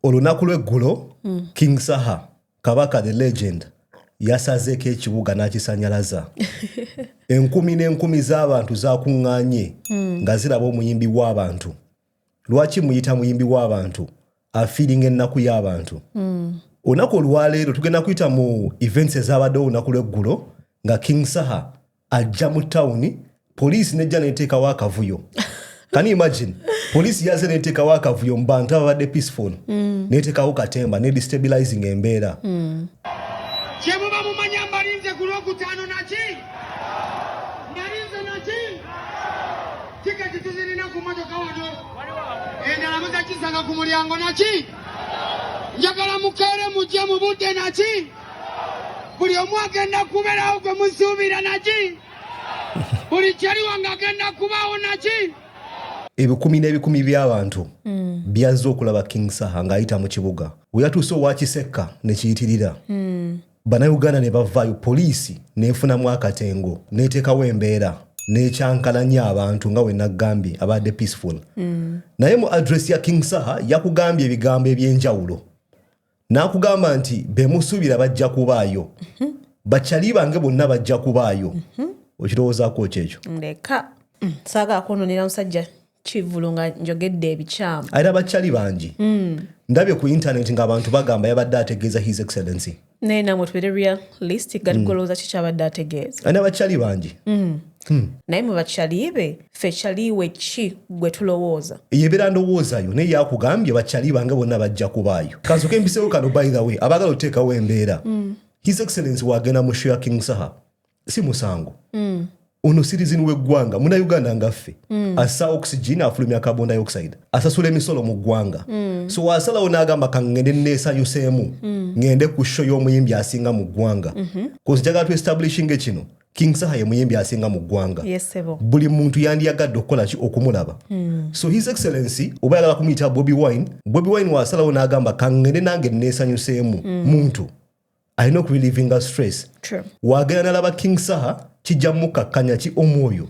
Olunaku lw'eggulo King Saha Kabaka the legend yasazeeko ekibuga n'akisanyalaza. Enkumi n'enkumi z'abantu zakuŋŋaanye nga ziraba omuyimbi w'abantu. Lwaki muyita muyimbi w'abantu? Afiiringa ennaku y'abantu. Olunaku olwaleero tugenda kuyita mu events ezabaddewo olunaku lw'eggulo nga King Saha ajja mu tawuni, poliisi nejja n'eteekawo akavuyo. Can you imagine? Poliisi yaze n'eteekawo akavuyo mu bantu ababadde peaceful. N'eteekawo katemba ne destabilizing embeera. Chemuba mumanya mbalinze ku Lwokutaano naki? Mbalinze naki? Tiketi tuzirina ku mmotoka wano. Endala muzakisanga ku mulyango naki? Njagala mukeere mujje mu budde naki? Buli omu agenda kubeerawo gwe musuubira naki? Buli kyaliwo ng'agenda kubaawo naki? Ebikumi n'ebikumi by'abantu byazze okulaba King Saha ng'ayita mu kibuga. We yatuuse owakisekka ne kiyitirira. Bannayuganda ne bavaayo, poliisi n'efunamu akatengo n'eteekawo embeera n'ekyankalanya abantu nga we naggambye abadde peaceful. Naye mu address ya King Saha yakugambye ebigambo eby'enjawulo. N'akugamba nti be musuubira bajja kubaayo. Bakyali bange bonna bajja kubaayo. Okirowoozaako kyekyo? Ndeka saagala kwonoonera musajja kivulu nga njogedde ebikyamu. Era bakyali bangi. Ndabye ku internet ng'abantu bagamba yabadde ategeeza His Excellency. Naye namwe tubeere realistic gati golooza kiki abadde ategeeza. Era bakyali bangi. Naye mu bakyali be ffe kyaliwe ki gwe tulowooza? Yebeera ndowoozayo naye yakugambye bakyali bange bonna bajja kubaayo. Kansoke mpiseewo kano by the way abagala oteekawo embeera. His Excellency wagenda mu show ya King Saha si musango. Ono citizen w'eggwanga muna Uganda ngaffe assa oxygen afulumya carbon dioxide asasula emisolo mu ggwanga. So wasalawo n'agamba kangende neesayuseemu ngende ku show y'omuyimbi asinga mu ggwanga. Kozi njagala tu establishing kino King Saha ye muyimbi asinga mu ggwanga. Buli muntu yandiyagadde okukola ki okumulaba. So His Excellency oba yagala kumuyita Bobi Wine wasalawo n'agamba kangende nange neesanyuseemu muntu alina okurelievinga stress. Wagenda nalaba King Saha kijja mukakkanya ki omwoyo.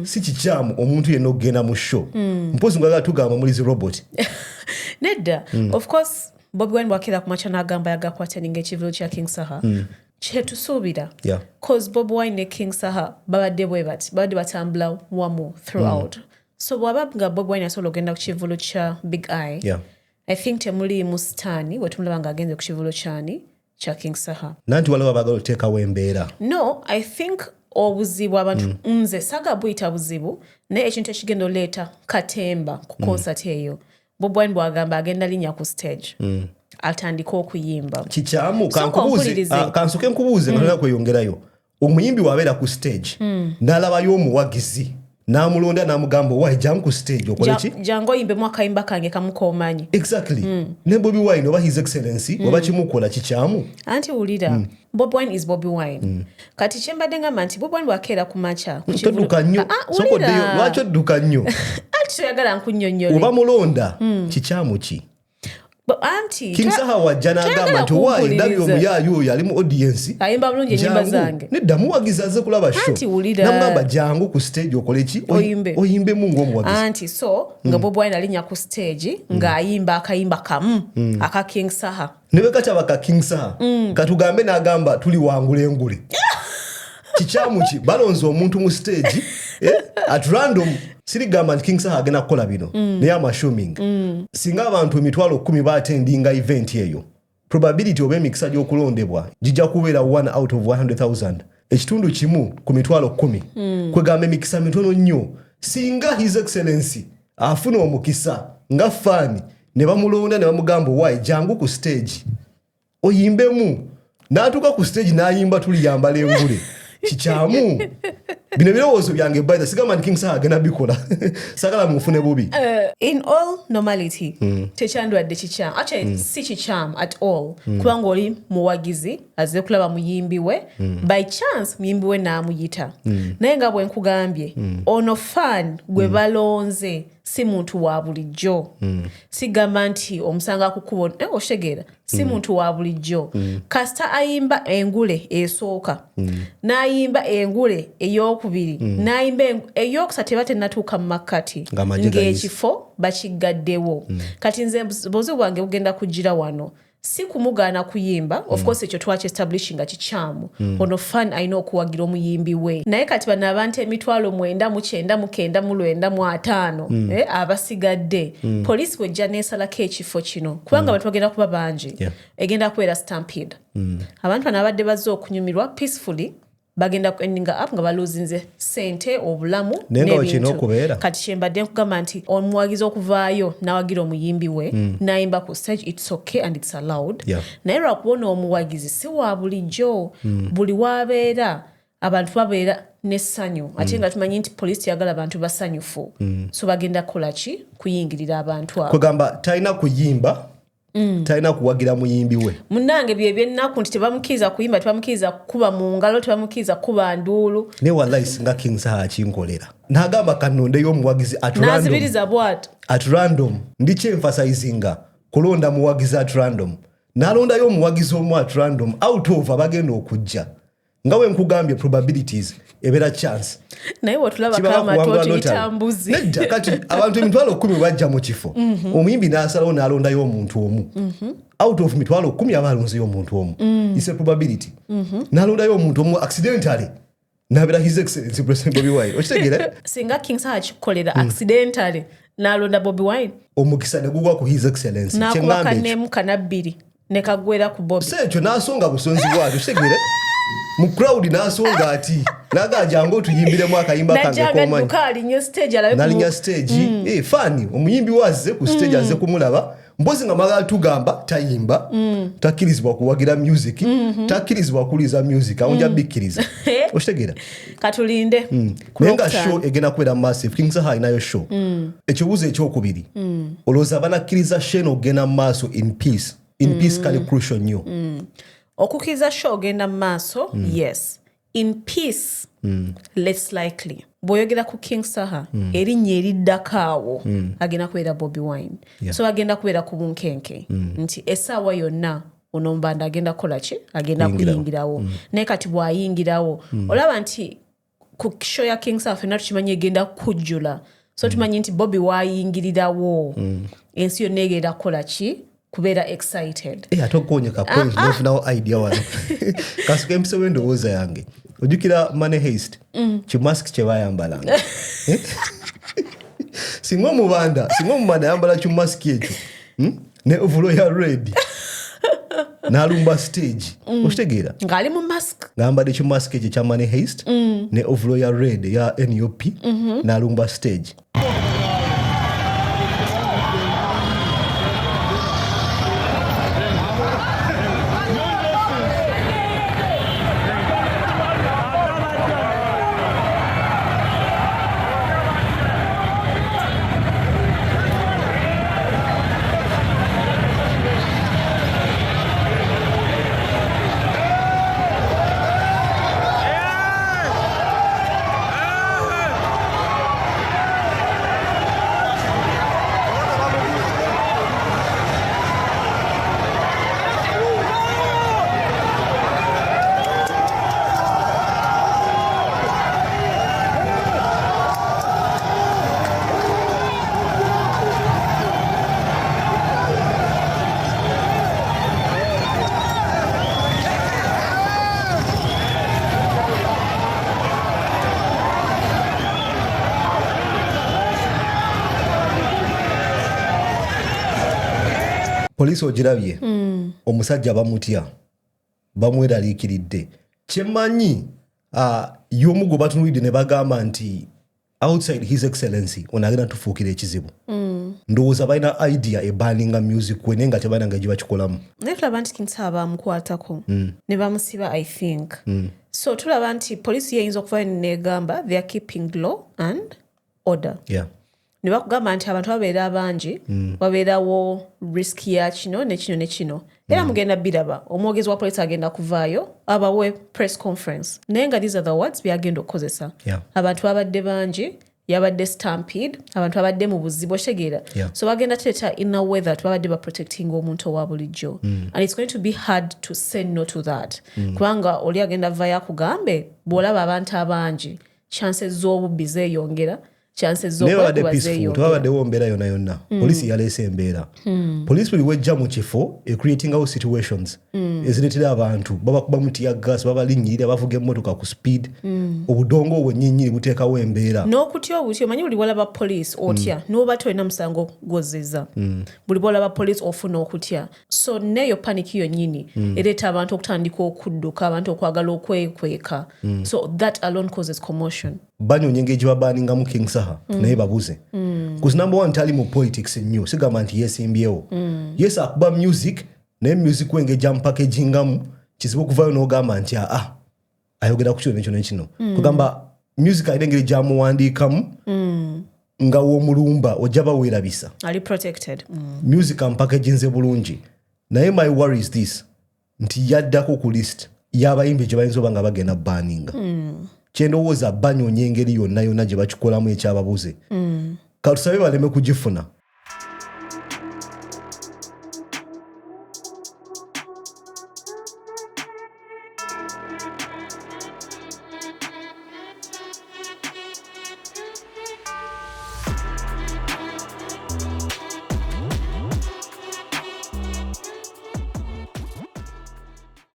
Si kikyamu omuntu yenna okugenda mu show. Mpozi ngagala tugamba mulizi robot. Nedda. Of course Bobi Wine bwakira ku makya n'agamba yagakwataninga ekivulu kya King Saha. Kyetusuubira. Cause Bobi Wine ne King Saha babadde bwe bati babadde batambula wamu throughout. So bwaba nga Bobi Wine asobola okugenda ku kivulu kya Big Eye. I think temuli musitaani bwe tumulaba ng'agenze ku kivulu kyani kya King Saha. Nanti waliwo abagala oteekawo embeera. No, I think obuzibu abantu nze saga buyita buzibu naye ekintu ekigenda oleeta katemba ku concert eyo. Bobi Wine bwagamba agenda linnya ku stage. Atandika okuyimba. Kikyamu kansoke nkubuuze nga kweyongerayo. Omuyimbi wabeera ku stage n'alabayo omuwagizi n'amulonda n'amugamba owaye jangu ku stage okole ki? Jangu oyimbemu akayimba kange kamu koomanyi. Exactly. Ne Bobi Wine oba His Excellency oba kimukola kikyamu. Anti wulira Bobi Wine is Bobi Wine. Kati kyembadde ngamba nti Bobi Wine bwakeera ku makya. Todduka nnyo. Sokoddeyo lwaki odduka nnyo? Anti toyagala nkunnyonnyole. Oba mulonda kikyamu ki? King Saha wajja n'agamba nti owaaye ndabye omuyaayu oyo ali mu audience. Ayimba bulungi ennyimba zange. Nedda muwagizi azze kulaba show. Anti wulira. Namugamba jangu ku stage okole ki? Oyimbemu ng'omuwagizi. Anti so nga Bobi Wine alinnya ku stage ng'ayimba akayimba kamu aka King Saha. Ne bwe kataba ka King Saha katugambe n'agamba tuli wangula engule. Kikyamu ki? Balonze omuntu mu stage at random. Sirigamba nti King Saha agenda kukola bino naye amashuming. Singa abantu 10,000 baatendinga event eyo, probability oba emikisa gy'okulondebwa gijja kubeera 1 out of 100,000. Ekitundu kimu ku 10,000. Kwegamba emikisa mitono nnyo. Singa His Excellency afuna omukisa nga fani ne bamulonda ne bamugamba owaaye jangu ku stage oyimbemu n'atuuka ku stage n'ayimba tuli yambala engule. Kikyamu. bino birowoozo byange by the sigamba nti King Saha agenda bikola sagala mufune bubi. In all normality tekyandwadde kikyamu actually si kikyamu at all kubanga oli muwagizi azze kulaba muyimbi we by chance muyimbi we n'amuyita naye nga bwe nkugambye ono fan gwe balonze si muntu wa bulijjo sigamba nti omusanga kukubona oshegeera si muntu wa bulijjo kasita ayimba engule esooka n'ayimba engule ey'okubiri n'ayimba ey'okusatu eba tennatuuka mu makkati ng'ekifo bakigaddewo kati nze buzibu bwange bugenda kugira wano si kumugaana kuyimba of course ekyo twaki-establish nga kikyamu ono fan alina okuwagira omuyimbi we naye kati bano abantu 9,995 abasigadde poliisi bwejja neesalako ekifo kino kubanga abantu bagenda kuba bangi egenda kubeera stampede abantu bano abadde bazze okunyumirwa peacefully bagenda endinga up nga baluzinze sente obulamu n'ebintu kati kyembadde nkugamba nti omuwagizi okuvaayo n'awagira omuyimbi we n'ayimba ku stage it's okay and it's allowed naye lwakubona omuwagizi si wa bulijjo buli wabeera abantu babeera n'essanyu ate nga tumanyi nti poliisi yagala abantu basanyufu so bagenda kukola ki kuyingirira abantu abo kugamba talina kuyimba talina kuwagira muyimbi we munnange bye byennaku nti tebamukiriza kuyimba tebamukiriza kuba mu ngalo tebamukiriza kuba nduulu ne wallahi singa King Saha akinkolera n'agamba kanondeyo omuwagizi n'azibiriza bw'ati at random ndi kyemfasayizinga kulonda muwagizi at random n'alondayo omuwagizi omu at random out of abagenda okujja nga we nkugambye probabilities ebeera chance naye bwetulabako amato tuyita mbuzi nedda kati abantu 10,000 bajja mu kifo omuyimbi n'asalawo n'alondayo omuntu omu out of 10,000 aba alonzeyo omuntu omu is a probability n'alondayo omuntu omu accidentally n'abeera his excellency president Bobi Wine okitegeera singa King Saha kikolera accidentally n'alonda Bobi Wine omukisa ne gugwa ku his excellency n'akuba kanemu kanabbiri ne kagwera ku Bobi sekyo n'asonga busonzi bwatyo kitegeera mu crowd n'asonga ati nagajangu otuyimbiremu akayimba kange komanyi nalinya stage fani omuyimbi wazze ku stage azze kumulaba mbozi nga magala tugamba tayimba takirizibwa kuwagira music takirizibwa kuliza music awonja bikiriza oshitegera katulinde kulenga show egena kwera massive King Saha inayo show ekibuzo ekyokubiri oloza banakiriza sheno gena maso in peace kali crucial nyo okukiriza show genda maso yes in peace less likely boyogera ku King Saha erinnya eriddakaawo agenda kubeera Bobi Wine so agenda kubeera ku bunkenke nti essaawa yonna ono mbanda agenda kukola ki agenda kuyingirawo naye kati bw'ayingirawo olaba nti ku show ya King Saha fenna tukimanyi egenda kujjula so tumanyi nti Bobi wayingirirawo ensi yonna egenda kukola ki kubeera excited atokonya ka point nofunawo idea wano kasuka episode endowooza yange ojjukira Money Heist kimask kye bayambalanga singa omubanda yambala kimask ekyo ne ovulo ya red n'alumba stage okitegeera ng'ali mu mask ng'ambadde kimask ekyo kya Money Heist ne ovulo ya red ya NUP n'alumba stage Poliisi ogirabye omusajja bamutya bamweraliikiridde kyemanyi y'omu gwe batunulidde ne bagamba nti outside his excellency ono agenda tufuukira ekizibu ndowooza balina idea ebanninga music we naye nga tebalina nga gye bakikolamu naye tulaba nti King Saha bamukwatako ne bamusiba I think so tulaba nti poliisi yeyinza okuvayo negamba they are keeping law and order ne bakugamba nti abantu babeera abangi babeerawo risk ya kino nekino era mugenda biraba omwogezi wa poliisi agenda kuvaayo abawe press conference naye nga these are the words byagenda okukozesa abantu babadde bangi yabadde stampede abantu babadde mu buzibu otegeera so bagenda teeta in a way that babadde baprotecting omuntu owa bulijjo and it's going to be hard to say no to that kubanga oli agenda vaayo akugambe bw'olaba abantu abangi chances z'obubbi zeeyongera tewabaddewo mbeera yonna yonna poliisi yaleese embeera poliisi buli wejja mu kifo ecreatingawo situations ezireetera abantu babakuba mu tear gas babalinyirira bavuga emmotoka ku speed obudongo obwo nnyinnyiri buteekawo embeera n'okutya obutya omanyi buli bwolaba poliisi otya n'oba tolina musango gw'ozizza buli bwolaba poliisi ofuna okutya so neeyo paniki yonnyini ereeta abantu okutandika okudduka abantu okwagala okwekweka so that alone causes commotion banyonya engeri gye babaningamu King Saha naye babuze kuzi number one tali mu politics ennyo sigamba nti yeesimbyewo yes akuba music naye music wenge jampackagingamu kizibu okuvayo n'ogamba nti ayogera ku kino nekino kugamba music alina engeri gyamuwandiikamu nga w'omulumba ojja baweerabisa ali protected music ampackaginze bulungi naye my worry is this nti yaddako ku list y'abayimbi gye bayinza oba nga bagenda banninga kyendowooza banyonya engeri yonna yonna gye bakikolamu ekyababuze katusabe baleme kugifuna